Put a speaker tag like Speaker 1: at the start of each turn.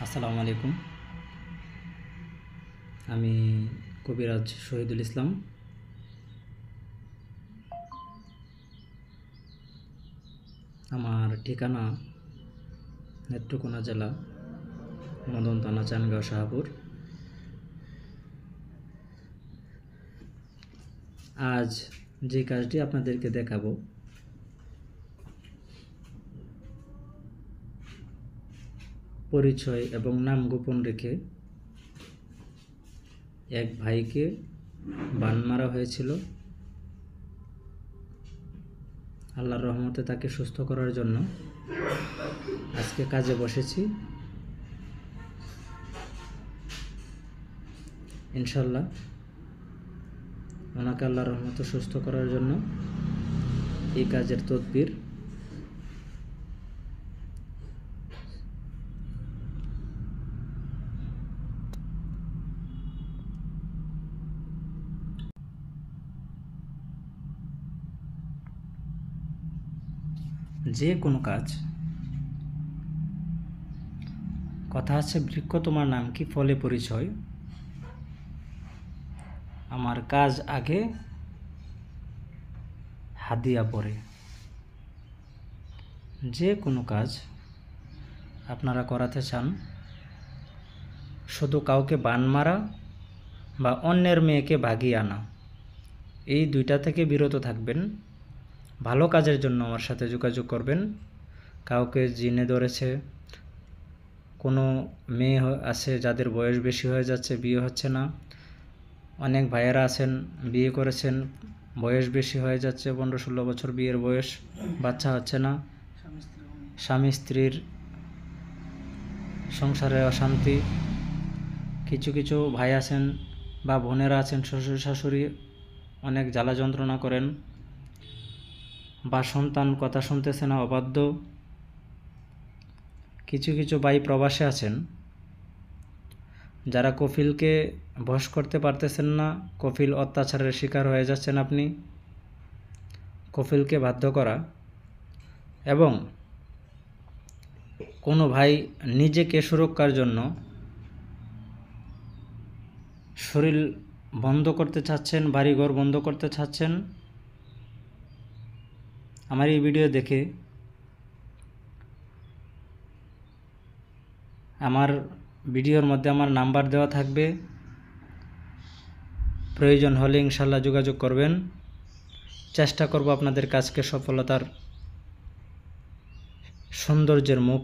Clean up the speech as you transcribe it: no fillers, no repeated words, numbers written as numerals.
Speaker 1: আসসালামু আলাইকুম। আমি কবিরাজ শহীদুল ইসলাম। আমার ঠিকানা নেত্রকোনা জেলা, মদন থানা, চানগাঁও, শাহপুর। আজ যে কাজটি আপনাদেরকে দেখাবো, পরিচয় এবং নাম গোপন রেখে এক ভাইকে বান মারা হয়েছিল। আল্লাহর রহমতে তাকে সুস্থ করার জন্য আজকে কাজে বসেছি। ইনশাল্লাহ ওনাকে আল্লাহর রহমতে সুস্থ করার জন্য এই কাজের তদবির। যে কোনো কাজ, কথা আছে বৃক্ষ তোমার নাম কি, ফলে পরিচয়। আমার কাজ আগে, হাদিয়া পরে। যে কোনো কাজ আপনারা করাতে চান, শুধু কাউকে বান মারা বা অন্যের মেয়েকে ভাগিয়ে আনা, এই দুইটা থেকে বিরত থাকবেন। ভালো কাজের জন্য আমার সাথে যোগাযোগ করবেন। কাউকে জিনে ধরেছে, কোনো মেয়ে আছে যাদের বয়স বেশি হয়ে যাচ্ছে, বিয়ে হচ্ছে না। অনেক ভাইয়েরা আছেন বিয়ে করেছেন, বয়স বেশি হয়ে যাচ্ছে, 15-16 বছর বিয়ের বয়স, বাচ্চা হচ্ছে না। স্বামী স্ত্রীর সংসারে অশান্তি। কিছু কিছু ভাই আছেন বা বোনেরা আছেন, শ্বশুর শাশুড়ি অনেক জ্বালা যন্ত্রণা করেন, বা সন্তান কথা শুনতেছে না, অবাধ্য। কিছু কিছু ভাই প্রবাসে আছেন, যারা কফিলকে বশ করতে পারতেছেন না, কফিল অত্যাচারের শিকার হয়ে যাচ্ছেন আপনি। কফিলকে বাধ্য করা, এবং কোনো ভাই নিজেকে সুরক্ষার জন্য শরীর বন্ধ করতে চাচ্ছেন, বাড়িঘর বন্ধ করতে চাচ্ছেন, আমার এই ভিডিও দেখে আমার ভিডিওর মধ্যে আমার নাম্বার দেওয়া থাকবে। প্রয়োজন হলে ইনশাল্লাহ যোগাযোগ করবেন। চেষ্টা করব আপনাদের কাজকে সফলতার সৌন্দর্যের মুখ